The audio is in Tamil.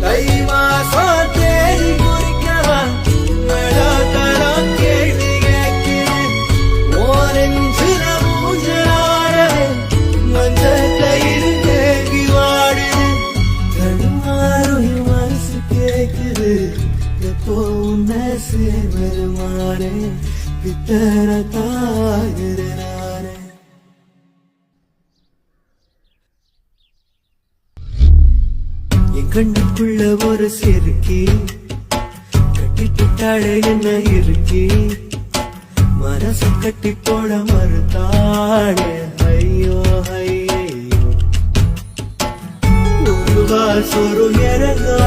தை மாசம் தேடி குறிக்கவா தரா கேள்வி கேட்கிறேன் ஓரஞ்சுல மூஞ்சலாரவே மஞ்ச கயிறு தேங்கி வாடுது தடுமாறும் மனசு கேட்குது எப்போ உன்னை சேவருமானே பித்தர தாகிறே என் கண்ணுக்குள்ள ஒரு சிறுக்கி கட்டிட்டாளே என்ன இருக்கி மனசு கட்டி போட மறுத்தாளே ஐயோ ஐயோ ஒரு வாசொரு இறங்கா